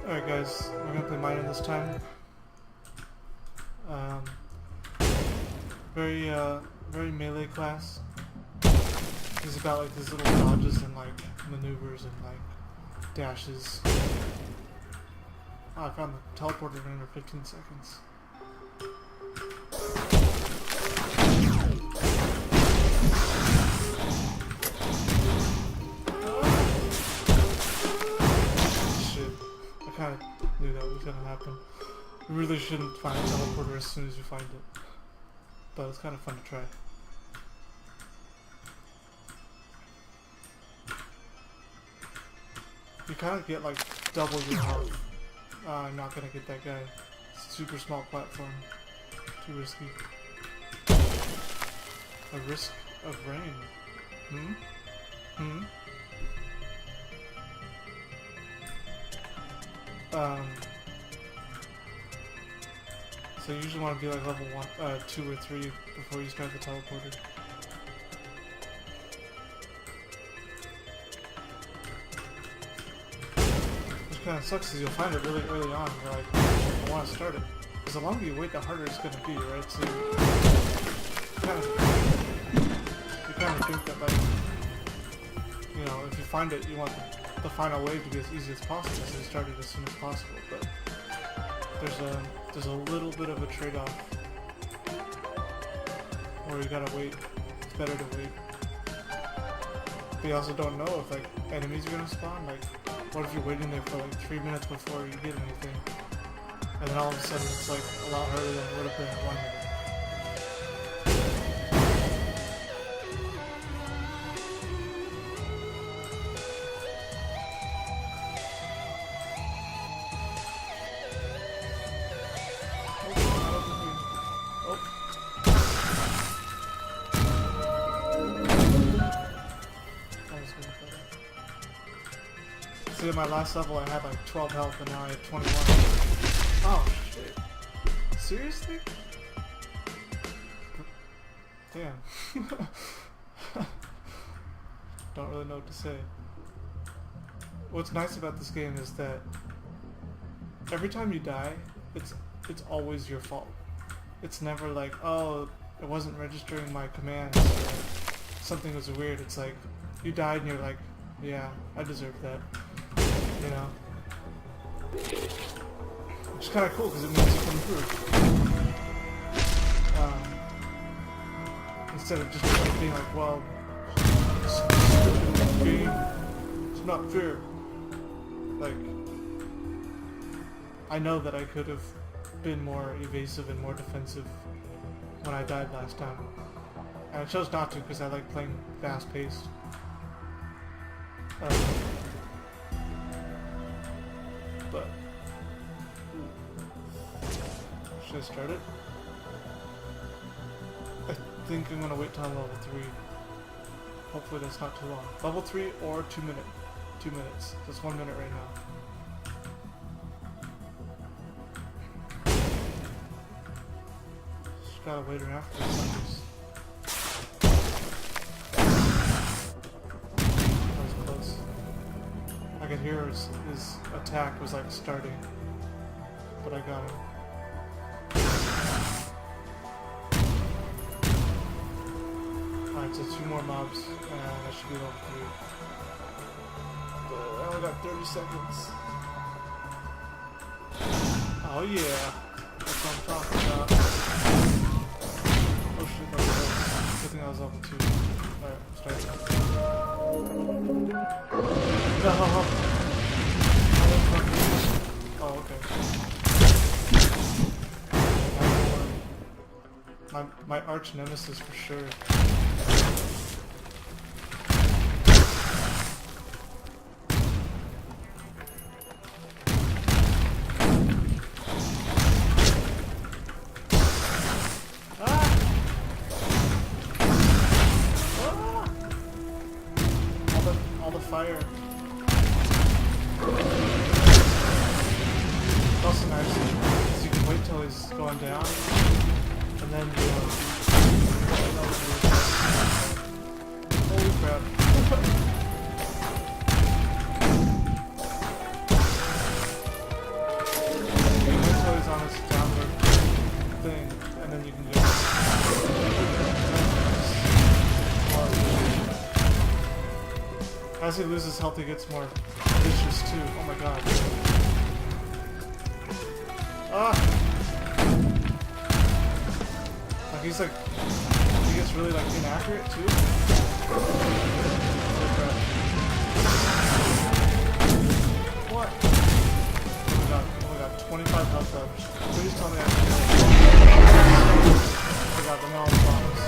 Alright guys, we're gonna play Minor this time. Very melee class. He's about like these little dodges and like maneuvers and like dashes. Oh, I found the teleporter in under 15 seconds. I kind of knew that was going to happen. You really shouldn't find a teleporter as soon as you find it. But it's kind of fun to try. You kind of get like double your health. I'm not going to get that guy. It's a super small platform. Too risky. A risk of rain. So you usually want to be like level 2 or 3 before you start the teleporter. Which kind of sucks is you'll find it really early on. You're like, I want to start it. Because the longer you wait, the harder it's going to be, right? So you kind of think that, like, you know, if you find it, you want the final wave to be as easy as possible, so you start it as soon as possible. But there's a little bit of a trade-off where you gotta wait. It's better to wait. But you also don't know if like enemies are gonna spawn. Like, what if you're waiting there for like 3 minutes before you get anything, and then all of a sudden it's like a lot harder than it would have been at 1 minute. See, at my last level I had like 12 health and now I have 21. Oh shit. Seriously? Damn. Don't really know what to say. What's nice about this game is that every time you die, it's always your fault. It's never like, oh, it wasn't registering my commands or something was weird. It's like, you died and you're like, yeah, I deserve that. You know? Which is kind of cool because it means you can improve. Instead of just being like, well, this game, it's not fair. Like, I know that I could have been more evasive and more defensive when I died last time. And I chose not to because I like playing fast-paced. But should I start it? I think I'm gonna wait till I'm level 3. Hopefully that's not too long. Level 3 or 2 minutes. 2 minutes. That's 1 minute right now. Just gotta wait around for this. That was close. I could hear his attack was like starting, but I got him. Alright, so 2 more mobs, and I should be level 3. But I only got 30 seconds. Oh yeah, that's what I'm talking about. Oh shit, that was close. Good thing I was level 2. Alright, start. No! Oh, okay. My arch nemesis for sure. All the fire. It's also nice because you can wait till he's going down, and then you holy crap. As he loses health, he gets more vicious too. Oh my god. Ah! Like he's like, he gets really like inaccurate too. What? Oh my god, 25 health left. Please tell me I can kill him. Oh my god, the melon bombs.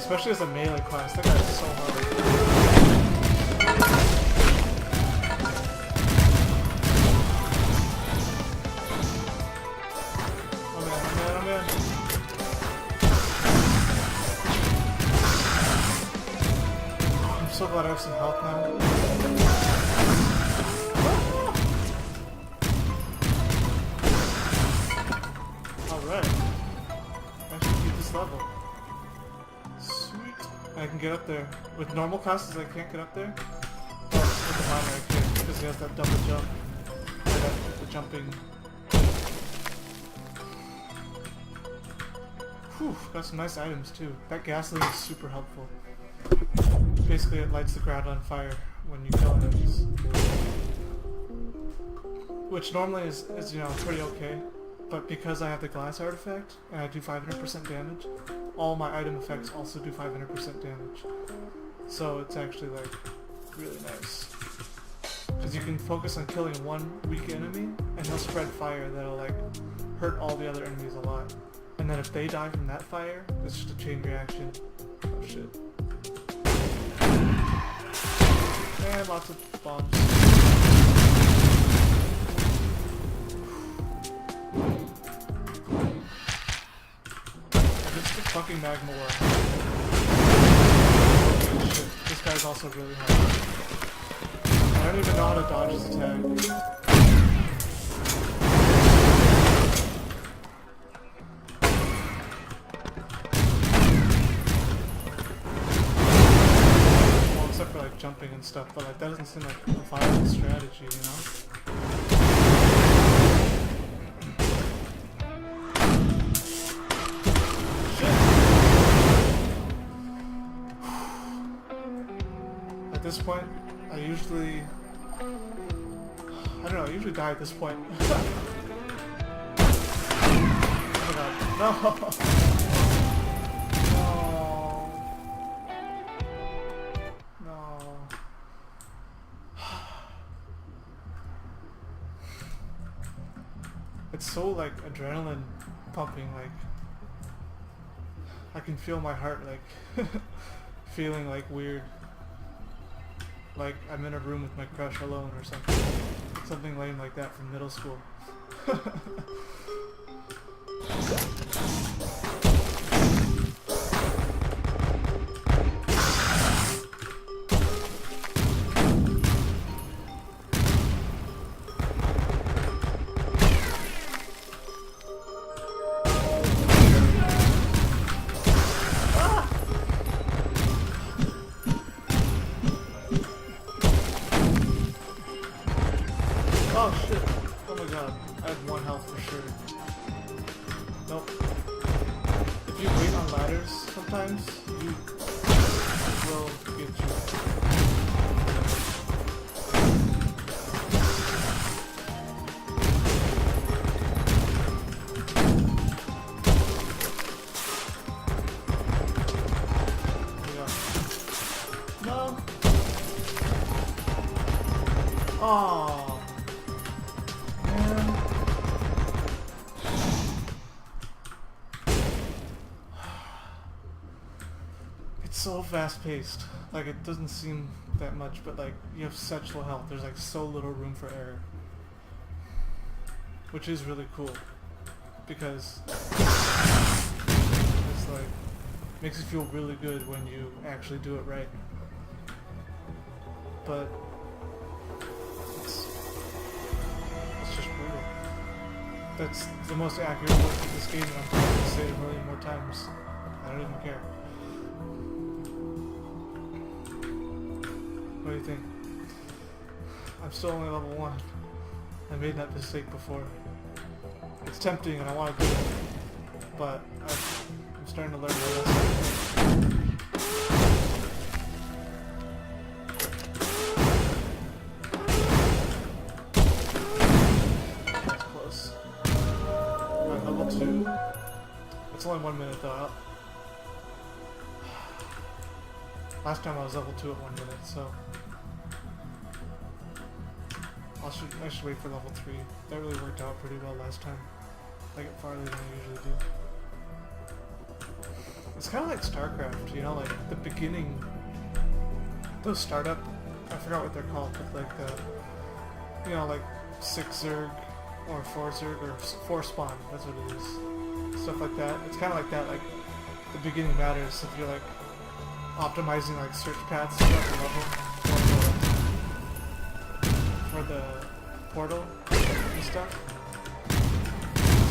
Especially as a melee class, that guy is so hard. Oh man, oh man, oh man. I'm so glad I have some health now. Alright. I should keep this level. I can get up there. With normal classes, I can't get up there. But with the miner, I can, because he has that double jump. Or the jumping. Whew, got some nice items too. That gasoline is super helpful. Basically, it lights the ground on fire when you kill enemies. Which normally is you know, pretty okay. But because I have the glass artifact, and I do 500% damage, all my item effects also do 500% damage. So it's actually like really nice. Because you can focus on killing one weak enemy, and he'll spread fire that'll like hurt all the other enemies a lot. And then if they die from that fire, it's just a chain reaction. Oh shit. And lots of bombs. Fucking magma war. Shit, this guy's also really hard. I don't even know how to dodge his attack. Well, except for like jumping and stuff, but like that doesn't seem like a viable strategy, you know? At this point, I don't know, I usually die at this point. Oh my god, no! No. No. It's so like adrenaline pumping, like I can feel my heart like feeling like weird. Like I'm in a room with my crush alone or something. Something lame like that from middle school. Oh shit! Oh my god, I have 1 health for sure. Nope. If you wait on ladders, sometimes you will get you. No. Oh. So fast-paced. Like, it doesn't seem that much, but like, you have such low health. There's like so little room for error. Which is really cool. Because it's like, makes you feel really good when you actually do it right. But it's just brutal. That's the most accurate word for this game, and I'm trying to say it a million more times. I don't even care. What do you think? I'm still only level 1. I made that mistake before. It's It's tempting and I want to do it, but I'm starting to learn my lesson. That's close. Alright, level 2. It's only 1 minute though. Last time I was level 2 at 1 minute, so I should wait for level 3. That really worked out pretty well last time. I get farther than I usually do. It's kind of like StarCraft, you know, like the beginning, those startup, I forgot what they're called, but like the, you know, like 6 Zerg or 4 Zerg or 4 Spawn, that's what it is. Stuff like that. It's kind of like that, like the beginning matters if you're like optimizing like search paths throughout the level for the portal and stuff.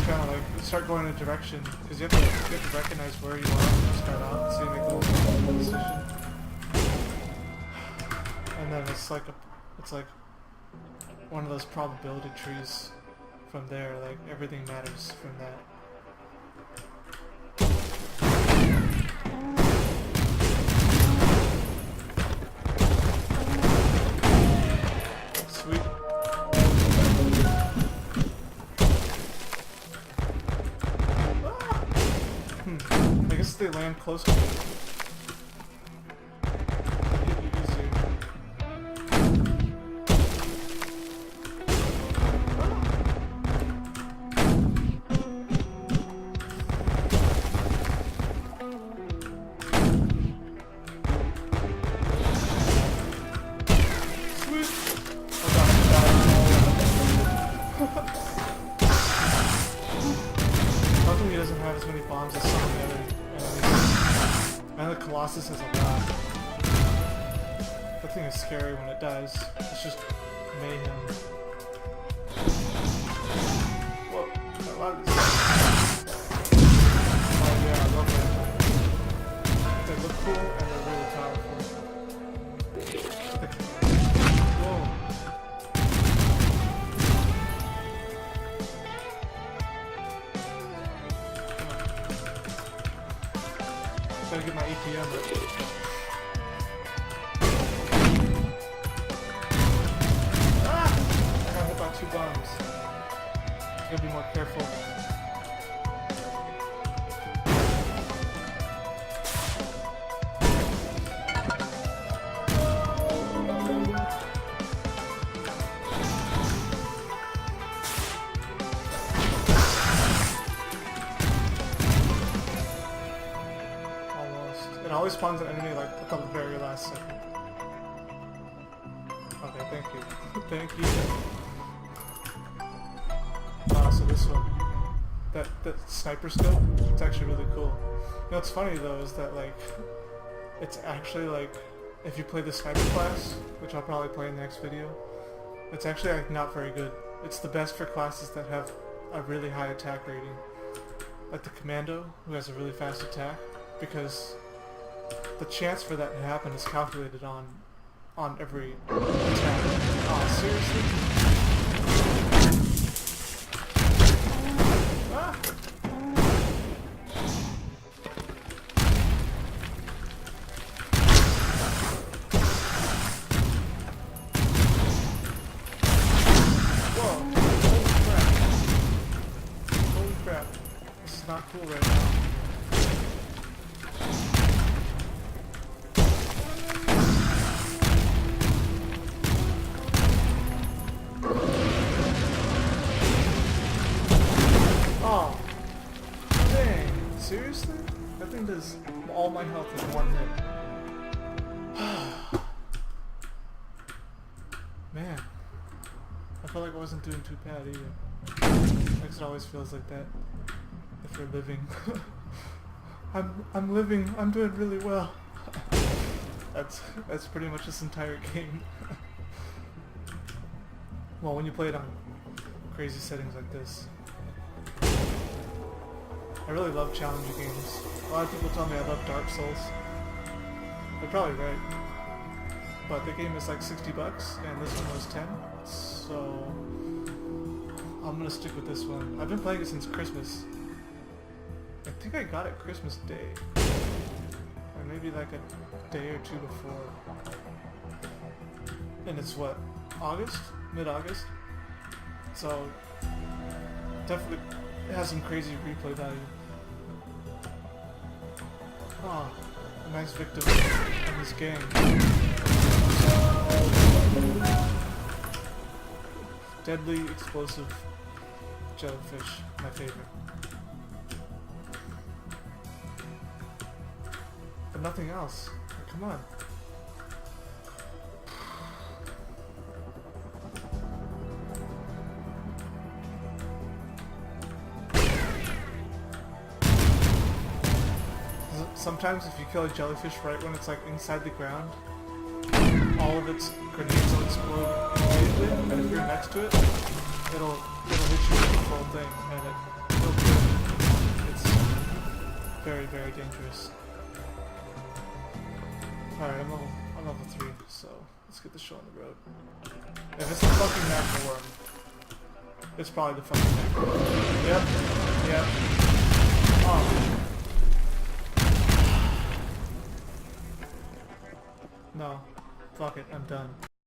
It's kind of like you start going in a direction because you have to recognize where you are when you start out, so you make a little decision. And then it's like one of those probability trees. From there, like everything matters from that. Sweet. I guess they land close to me. It'd be easier. He doesn't have as many bombs as some of the other enemies. And the Colossus has a lot. That thing is scary when it dies. It's just mayhem. Whoa, I love this. Oh yeah, I love that. They look cool and they're really powerful. Whoa. Gotta get my ATM ready. Ah! I got hit by 2 bombs. Gotta be more careful. It always spawns an enemy like at the very last second. Okay, thank you. Thank you. So this one. That sniper scope, it's actually really cool. You know what's funny though is that like it's actually like if you play the sniper class, which I'll probably play in the next video, it's actually like not very good. It's the best for classes that have a really high attack rating. Like the commando, who has a really fast attack, because the chance for that to happen is calculated on every attack. Oh, seriously? Ah! Whoa! Holy crap. This is not cool right now. Oh, dang, seriously? That thing does all my health in 1 hit. Man, I felt like I wasn't doing too bad either. Like it always feels like that if you're living. I'm living, I'm doing really well. That's pretty much this entire game. Well, when you play it on crazy settings like this. I really love challenging games. A lot of people tell me I love Dark Souls. They're probably right. But the game is like $60 and this one was 10. So I'm gonna stick with this one. I've been playing it since Christmas. I think I got it Christmas Day. Or maybe like a day or two before. And it's what? August? Mid-August? So, definitely has some crazy replay value. Oh, a nice victim in this game. Deadly explosive jellyfish, my favorite. But nothing else. Come on. Sometimes if you kill a jellyfish right when it's like inside the ground, all of its grenades will explode immediately, and if you're next to it, it'll hit you with the full thing, and it'll kill you. It's very, very dangerous. Alright, I'm level 3, so let's get the show on the road. If it's the fucking macro worm, it's probably the fucking macro worm. Yep. Oh. No. Fuck it, I'm done.